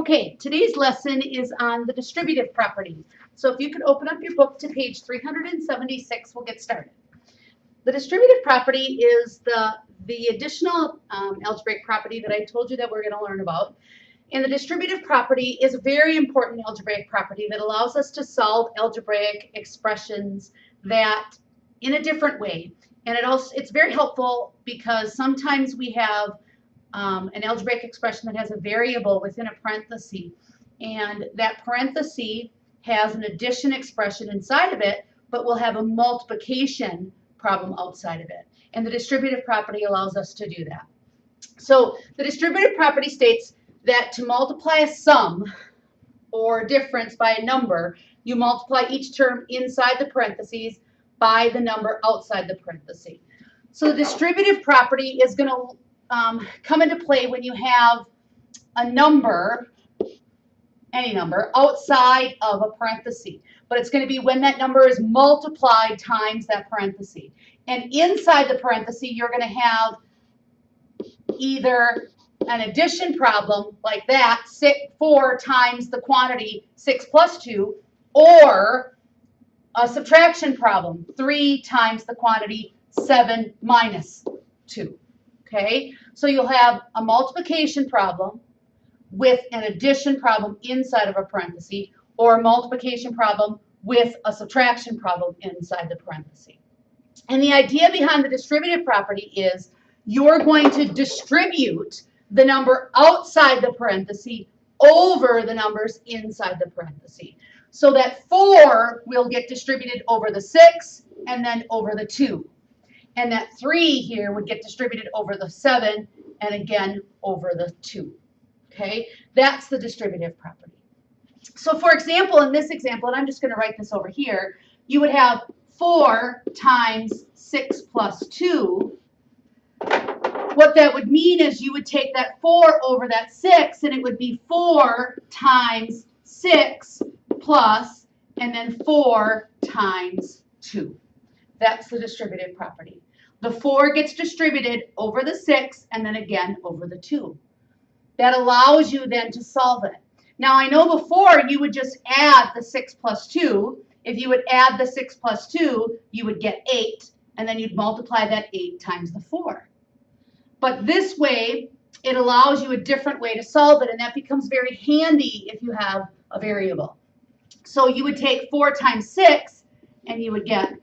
Okay, today's lesson is on the distributive property. So if you could open up your book to page 376, we'll get started. The distributive property is the additional algebraic property that I told you that we're going to learn about. And the distributive property is a very important algebraic property that allows us to solve algebraic expressions that in a different way. And it's very helpful because sometimes we have an algebraic expression that has a variable within a parenthesis, and that parenthesis has an addition expression inside of it, but will have a multiplication problem outside of it. And the distributive property allows us to do that. So the distributive property states that to multiply a sum or difference by a number, you multiply each term inside the parentheses by the number outside the parenthesis. So the distributive property is going to come into play when you have a number, any number, outside of a parenthesis. But it's going to be when that number is multiplied times that parenthesis. And inside the parenthesis, you're going to have either an addition problem like that, 4 times the quantity 6 plus 2, or a subtraction problem, 3 times the quantity 7 minus 2. Okay, so you'll have a multiplication problem with an addition problem inside of a parenthesis, or a multiplication problem with a subtraction problem inside the parenthesis. And the idea behind the distributive property is you're going to distribute the number outside the parenthesis over the numbers inside the parenthesis. So that 4 will get distributed over the 6 and then over the 2. And that 3 here would get distributed over the 7 and again over the 2. Okay, that's the distributive property. So for example, in this example, and I'm just going to write this over here, you would have 4 times 6 plus 2. What that would mean is you would take that 4 over that 6, and it would be 4 times 6 plus, and then 4 times 2. That's the distributive property. The 4 gets distributed over the 6 and then again over the 2. That allows you then to solve it. Now I know before you would just add the 6 plus 2. If you would add the 6 plus 2, you would get 8, and then you'd multiply that 8 times the 4. But this way, it allows you a different way to solve it, and that becomes very handy if you have a variable. So you would take 4 times 6, and you would get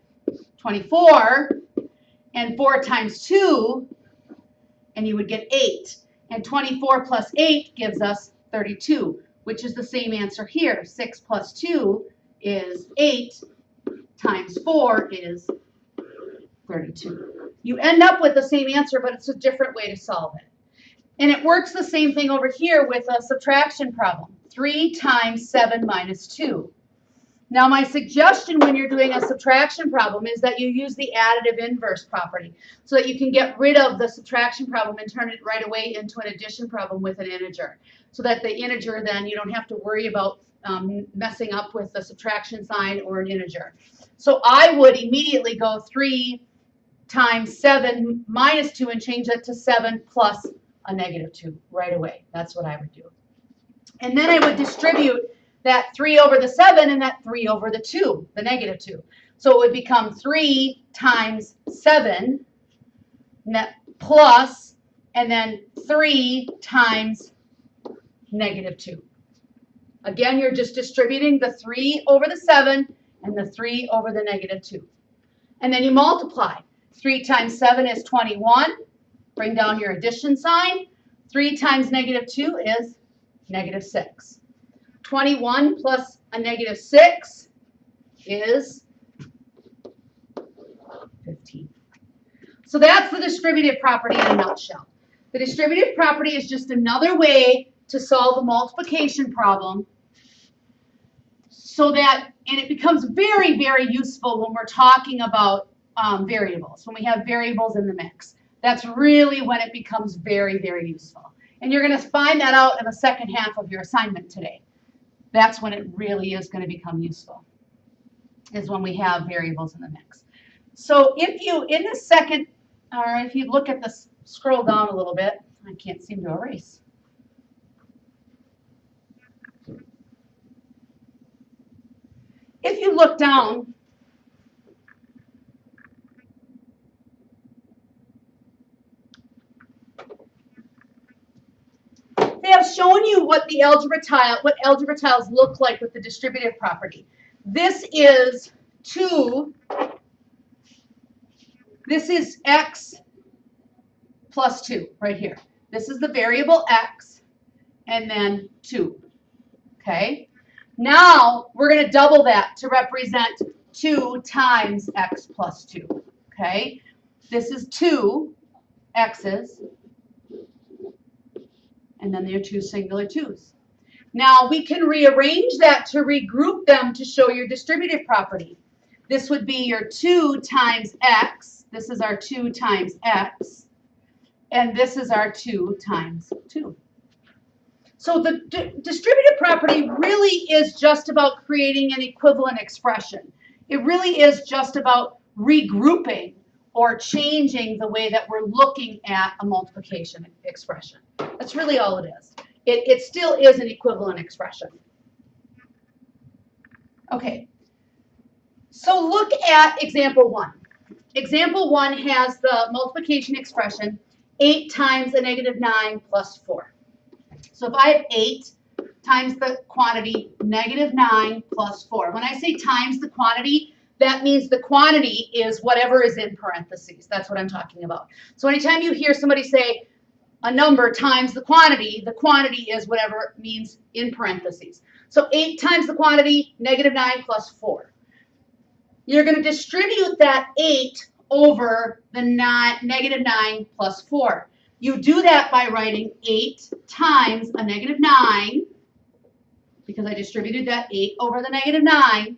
24, and 4 times 2, and you would get 8. And 24 plus 8 gives us 32, which is the same answer here. 6 plus 2 is 8, times 4 is 32. You end up with the same answer, but it's a different way to solve it. And it works the same thing over here with a subtraction problem. 3 times 7 minus 2. Now my suggestion when you're doing a subtraction problem is that you use the additive inverse property so that you can get rid of the subtraction problem and turn it right away into an addition problem with an integer. So that the integer then you don't have to worry about messing up with the subtraction sign or an integer. So I would immediately go 3 times 7 minus 2 and change that to 7 plus a negative 2 right away. That's what I would do. And then I would distribute that 3 over the 7 and that 3 over the 2, the negative 2. So it would become 3 times 7 plus, and then 3 times negative 2. Again, you're just distributing the 3 over the 7 and the 3 over the negative 2. And then you multiply. 3 times 7 is 21. Bring down your addition sign. 3 times negative 2 is negative 6. 21 plus a negative 6 is 15. So that's the distributive property in a nutshell. The distributive property is just another way to solve a multiplication problem so that, and it becomes very, very useful when we're talking about variables, when we have variables in the mix. That's really when it becomes very, very useful. And you're going to find that out in the second half of your assignment today. That's when it really is going to become useful, is when we have variables in the mix. So if you, in the second, or if you look at this, scroll down a little bit, I can't seem to erase. look down, they have shown you what the algebra tiles look like with the distributive property. This is 2. This is x plus 2 right here. This is the variable x and then 2. Okay? Now we're going to double that to represent 2 times x plus 2. Okay? This is 2 x's. And then there are 2 singular 2's. Now we can rearrange that to regroup them to show your distributive property. This would be your 2 times x. This is our 2 times x. And this is our 2 times 2. So the distributive property really is just about creating an equivalent expression. It really is just about regrouping or changing the way that we're looking at a multiplication expression. That's really all it is. It still is an equivalent expression. Okay, so look at example 1. Example 1 has the multiplication expression 8 times a negative 9 plus 4. So if I have 8 times the quantity negative 9 plus 4. When I say times the quantity, that means the quantity is whatever is in parentheses. That's what I'm talking about. So anytime you hear somebody say a number times the quantity is whatever it means in parentheses. So 8 times the quantity, negative 9 plus 4. You're going to distribute that 8 over the negative 9 plus 4. You do that by writing 8 times a negative 9, because I distributed that 8 over the negative 9.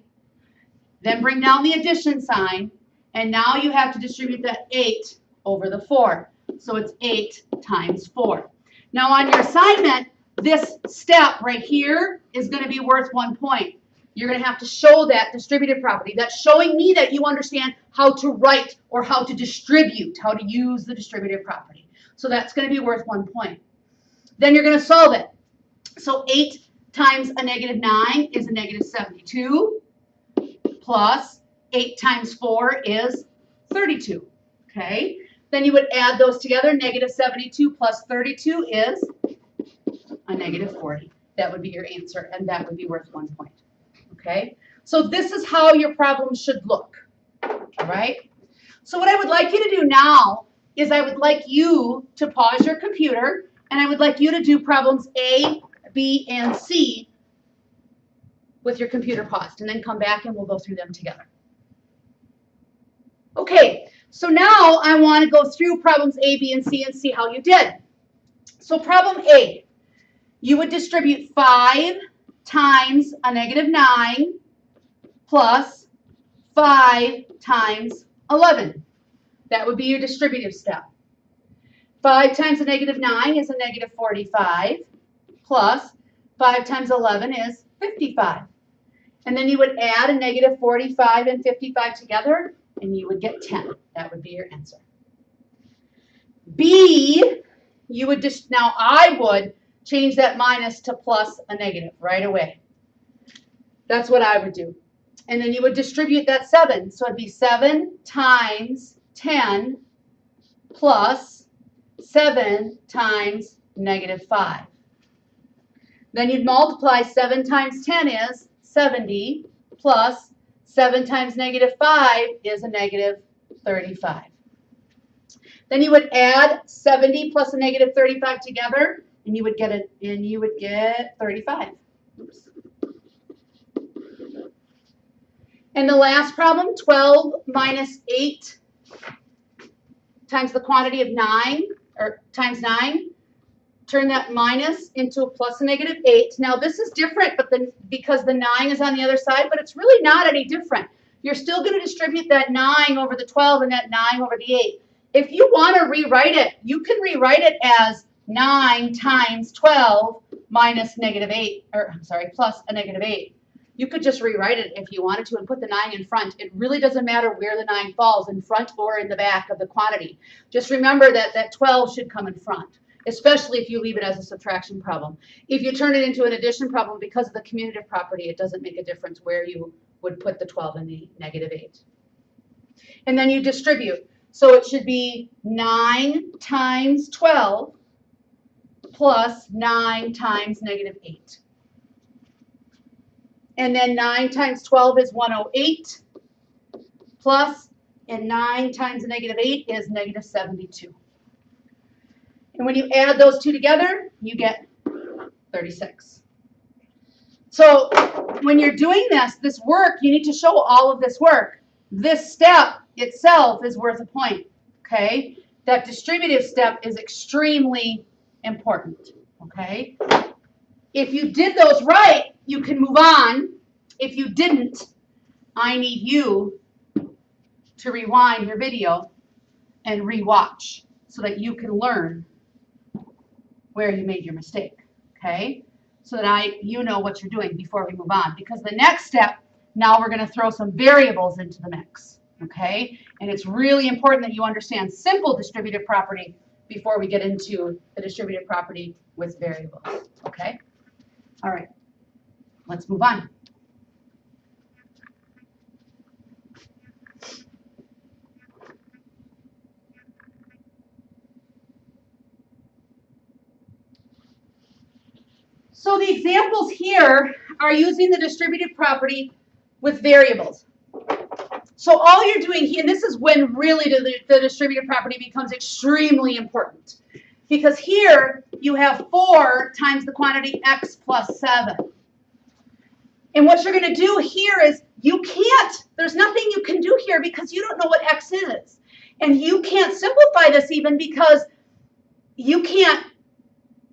Then bring down the addition sign, and now you have to distribute that 8 over the 4. So it's 8 times 4. Now on your assignment, this step right here is going to be worth 1 point. You're going to have to show that distributive property. That's showing me that you understand how to write or how to distribute, how to use the distributive property. So that's going to be worth 1 point. Then you're going to solve it. So 8 times a negative 9 is a negative 72. Plus 8 times 4 is 32. Okay? Then you would add those together. Negative 72 plus 32 is a negative 40. That would be your answer, and that would be worth 1 point. Okay? So this is how your problem should look. All right? So what I would like you to do now is I would like you to pause your computer, and I would like you to do problems A, B, and C with your computer paused, and then come back and we'll go through them together. Okay, so now I want to go through problems A, B, and see how you did. So problem A, you would distribute 5 times a negative 9 plus 5 times 11. That would be your distributive step. 5 times a negative 9 is a negative 45 plus 5 times 11 is 55. And then you would add a negative 45 and 55 together, and you would get 10. That would be your answer. B, you would just, now I would change that minus to plus a negative right away. That's what I would do. And then you would distribute that 7. So it'd be 7 times 10 plus 7 times negative 5. Then you'd multiply 7 times 10 is 70 plus 7 times negative 5 is a negative 35. Then you would add 70 plus a negative 35 together, and you would get 35. Oops. And the last problem, 12 minus 8 times the quantity of 9, or times 9. Turn that minus into a plus a negative 8. Now this is different because the 9 is on the other side, but it's really not any different. You're still going to distribute that 9 over the 12 and that 9 over the 8. If you want to rewrite it, you can rewrite it as 9 times 12 minus negative 8, or I'm sorry, plus a negative 8. You could just rewrite it if you wanted to and put the 9 in front. It really doesn't matter where the 9 falls, in front or in the back of the quantity. Just remember that that 12 should come in front, especially if you leave it as a subtraction problem. If you turn it into an addition problem, because of the commutative property, it doesn't make a difference where you would put the 12 in the negative 8. And then you distribute. So it should be 9 times 12 plus 9 times negative 8. And then 9 times 12 is 108 plus, and 9 times the negative 8 is negative 72. And when you add those two together, you get 36. So when you're doing this work, you need to show all of this work. This step itself is worth a point, okay? That distributive step is extremely important, okay? If you did those right, you can move on. If you didn't, I need you to rewind your video and rewatch so that you can learn where you made your mistake, okay? So that you know what you're doing before we move on. Because the next step, now we're going to throw some variables into the mix, okay? And it's really important that you understand simple distributive property before we get into the distributive property with variables, okay? All right, let's move on. So the examples here are using the distributive property with variables. So all you're doing here, and this is when really the distributive property becomes extremely important. Because here you have 4 times the quantity x plus 7. And what you're going to do here is there's nothing you can do here because you don't know what x is. And you can't simplify this even because you can't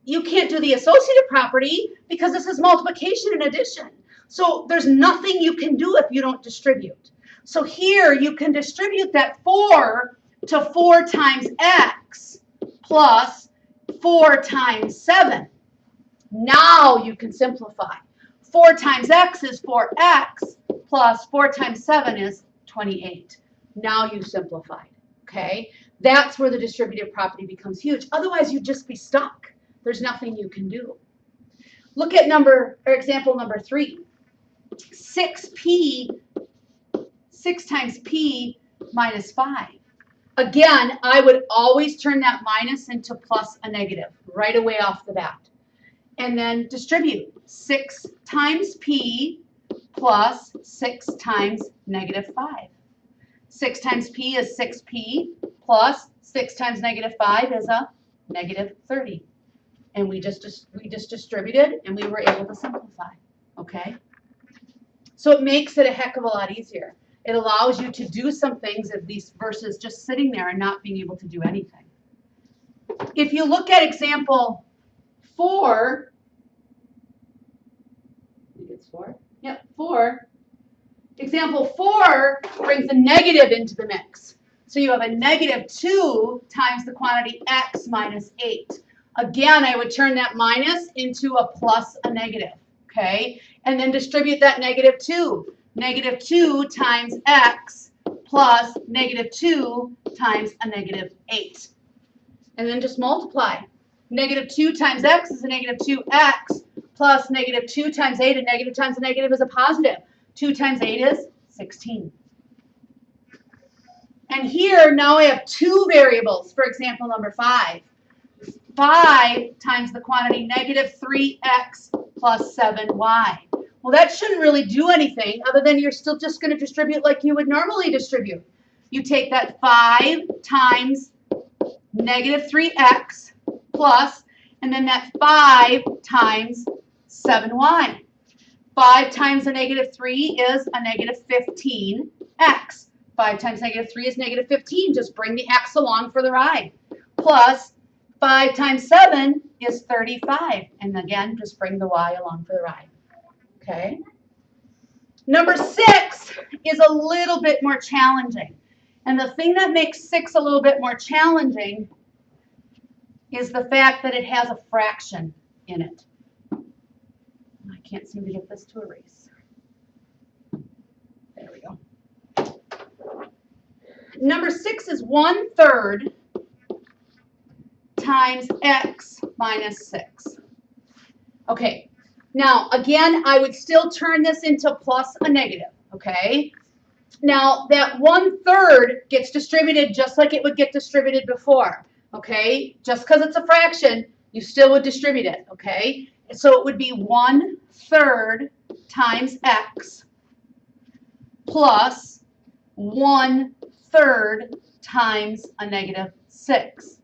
do the associative property because this is multiplication and addition. So there's nothing you can do if you don't distribute. So here you can distribute that 4 to 4 times x plus 4 times 7. Now you can simplify. 4 times x is 4x plus 4 times 7 is 28. Now you simplified, okay? That's where the distributive property becomes huge. Otherwise, you'd just be stuck. There's nothing you can do. Look at example number 3. 6 times p minus 5. Again, I would always turn that minus into plus a negative right away off the bat. And then distribute. 6 times p plus 6 times negative 5. 6 times p is 6p plus 6 times negative 5 is a negative 30. And we just distributed and we were able to simplify, okay? So it makes it a heck of a lot easier. It allows you to do some things at least versus just sitting there and not being able to do anything. If you look at example 4, I think it's 4. Yep, 4. Example 4 brings a negative into the mix. So you have a negative 2 times the quantity x minus 8. Again, I would turn that minus into a plus a negative, okay? And then distribute that negative 2. Negative 2 times x plus negative 2 times a negative 8. And then just multiply. Negative 2 times x is a negative 2x plus negative 2 times 8, and negative times a negative is a positive. 2 times 8 is 16. And here, now I have 2 variables for example number 5. 5 times the quantity negative 3x plus 7y. Well, that shouldn't really do anything other than you're still just going to distribute like you would normally distribute. You take that 5 times negative 3x plus, and then that 5 times 7y. 5 times a negative 3 is a negative 15x. 5 times negative 3 is negative 15. Just bring the x along for the ride. Plus 5 times 7 is 35. And again, just bring the y along for the ride. Okay. Number 6 is a little bit more challenging. And the thing that makes 6 a little bit more challenging is the fact that it has a fraction in it. I can't seem to get this to erase. There we go. Number 6 is 1/3 times x minus 6. Okay. Now, again, I would still turn this into plus a negative, okay? Now, that 1/3 gets distributed just like it would get distributed before, okay? Just because it's a fraction, you still would distribute it, okay? So it would be 1/3 times x plus 1/3 times a -6.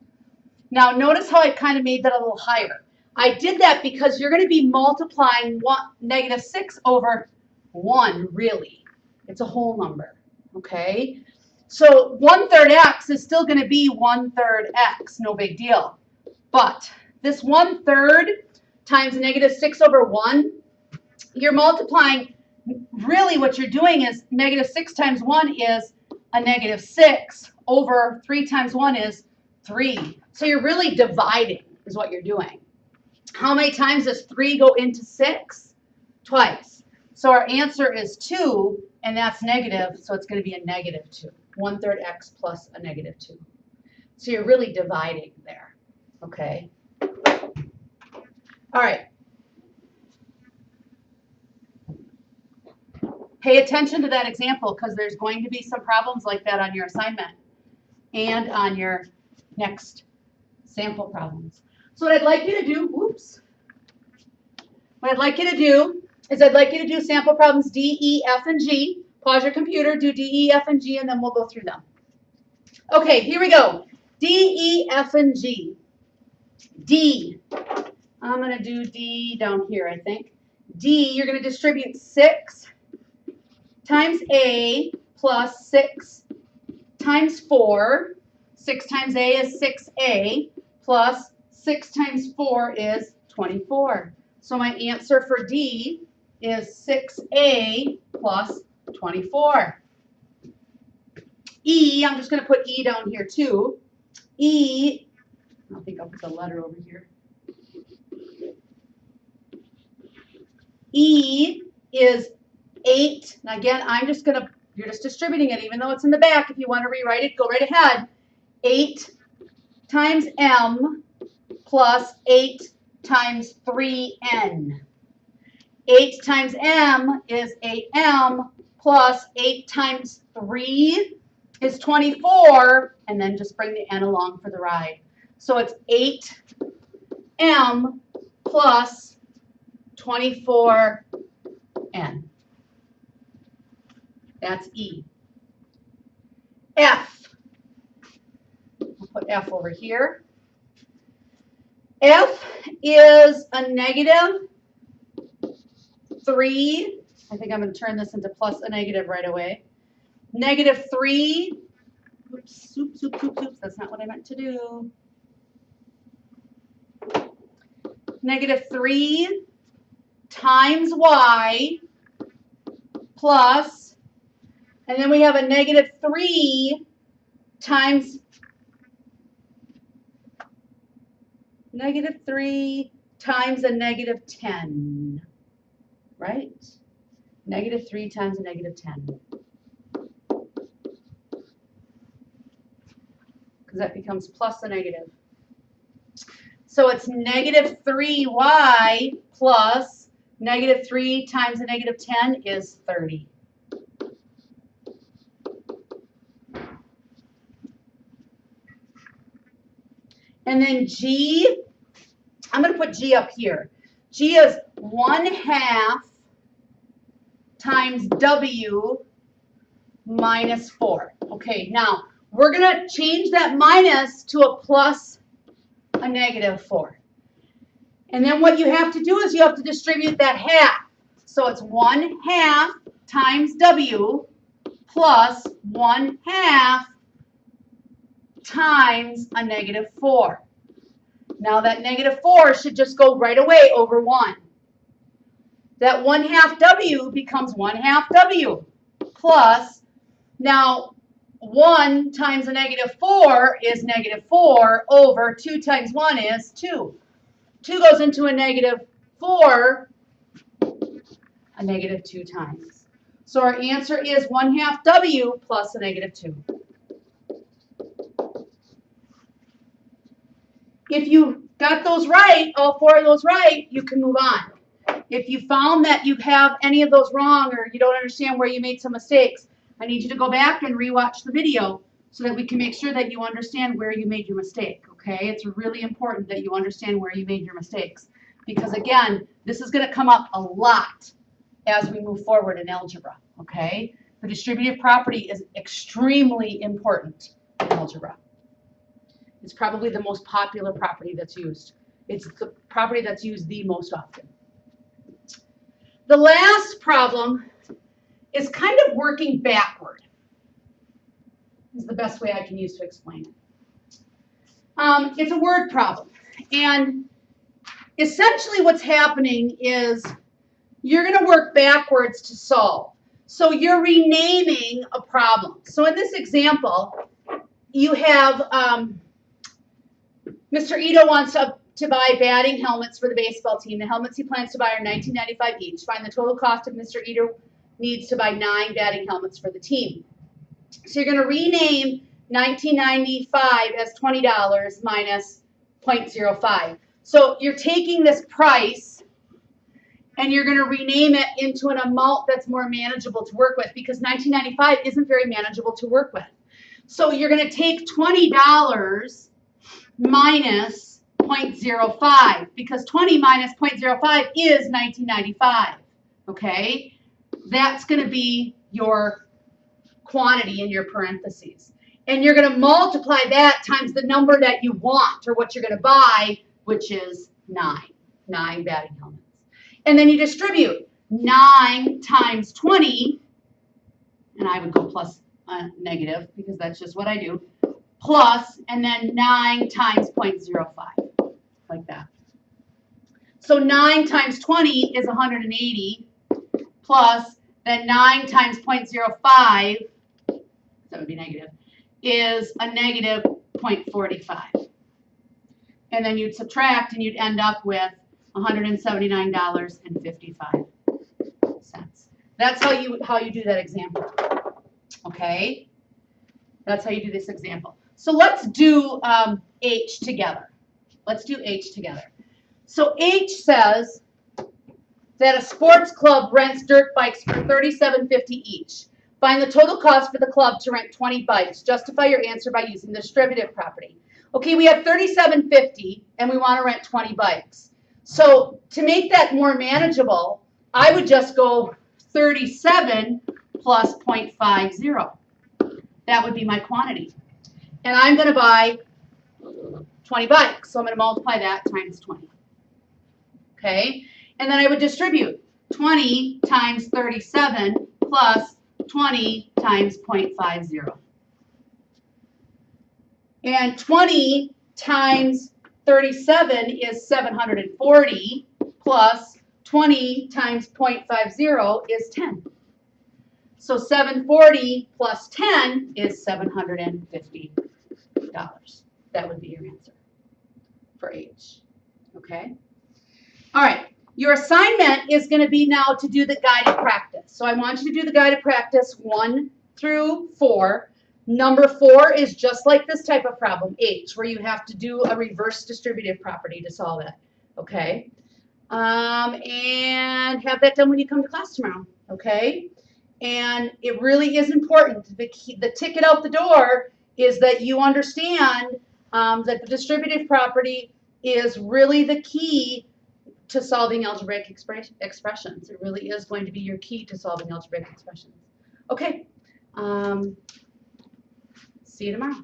Now, notice how I kind of made that a little higher. I did that because you're going to be multiplying -6 over 1, really. It's a whole number, okay? So 1/3 x is still going to be 1/3 x, no big deal. But this 1/3 times -6 over 1, you're multiplying, really what you're doing is -6 times 1 is a -6 over 3 times 1 is 3. So you're really dividing is what you're doing. How many times does 3 go into 6? Twice. So our answer is 2, and that's negative, so it's going to be a -2. 1/3 x plus a -2. So you're really dividing there, okay? All right. Pay attention to that example because there's going to be some problems like that on your assignment and on your next sample problems. So what I'd like you to do, what I'd like you to do is I'd like you to do sample problems D, E, F, and G. Pause your computer, do D, E, F, and G, and then we'll go through them. Okay, here we go. D, E, F, and G. D. I'm going to do D down here, I think. D, you're going to distribute 6 times A plus 6 times 4. 6 times A is 6A plus 6 times 4 is 24. So my answer for D is 6A plus 24. E, I'm just going to put E down here too. E, I think I'll put the letter over here. E is 8. And again, you're just distributing it, even though it's in the back. If you want to rewrite it, go right ahead. 8 times M plus 8 times 3N. 8 times M is 8M plus 8 times 3 is 24, and then just bring the N along for the ride. So it's 8M plus 24N. That's E. F. I'll put F over here. F is a -3. I think I'm going to turn this into plus a negative right away. -3. Oops, oops, oops, oops, oops. That's not what I meant to do. -3 times Y plus, and then we have a -3 times -3 times a -10, right? -3 times a -10. Because that becomes plus a negative. So it's -3y plus -3 times a -10 is 30. And then G, I'm going to put G up here. G is 1/2 times W minus 4. Okay, now we're going to change that minus to a plus a -4. And then what you have to do is you have to distribute that half. So it's 1/2 times W plus 1/2 times a -4. Now that -4 should just go right away over 1. That 1/2 W becomes 1/2 W plus, now 1 times a -4 is -4 over 2 times 1 is 2. 2 goes into a -4 a -2 times. So our answer is 1/2 W plus a -2. If you got those right, all 4 of those right, you can move on. if you found that you have any of those wrong or you don't understand where you made some mistakes, I need you to go back and rewatch the video so that we can make sure that you understand where you made your mistake, okay? It's really important that you understand where you made your mistakes because, again, this is going to come up a lot as we move forward in algebra, okay? The distributive property is extremely important in algebra. It's probably the most popular property that's used. It's the property that's used the most often. The last problem is kind of working backward. Is the best way I can use to explain it. It's a word problem. And essentially what's happening is you're going to work backwards to solve. So you're renaming a problem. So in this example, you have Mr. Ito wants to buy batting helmets for the baseball team. The helmets he plans to buy are $19.95 each. Find the total cost of Mr. Ito needs to buy 9 batting helmets for the team. So you're going to rename $19.95 as $20 minus 0.05. So you're taking this price and you're going to rename it into an amount that's more manageable to work with because $19.95 isn't very manageable to work with. So you're going to take $20 minus 0.05 because 20 minus 0.05 is $19.95. Okay? That's going to be your quantity in your parentheses. And you're going to multiply that times the number that you want or what you're going to buy, which is 9 batting helmets. And then you distribute 9 times 20, and I would go plus negative because that's just what I do, plus, and then 9 times 0.05, like that. So 9 times 20 is 180, plus, then 9 times 0.05, that would be negative, is a negative 0.45. And then you'd subtract and you'd end up with $179.55. That's how you do that example. Okay? That's how you do this example. So let's do H together. Let's do H together. So H says that a sports club rents dirt bikes for $37.50 each. Find the total cost for the club to rent 20 bikes. Justify your answer by using the distributive property. Okay, we have $37.50 and we want to rent 20 bikes. So to make that more manageable, I would just go 37 plus 0.50. That would be my quantity. And I'm going to buy 20 bikes, so I'm going to multiply that times 20. Okay? And then I would distribute 20 times 37 plus 20 times 0.50. And 20 times 37 is 740 plus 20 times 0.50 is 10. So 740 plus 10 is $750. That would be your answer for H. Okay? All right. Your assignment is going to be now to do the guided practice. So I want you to do the guided practice 1 through 4. Number 4 is just like this type of problem, H, where you have to do a reverse distributive property to solve it. Okay? And have that done when you come to class tomorrow. Okay? And it really is important. The ticket out the door is that you understand that the distributive property is really the key to solving algebraic expressions. It really is going to be your key to solving algebraic expressions. Okay. See you tomorrow.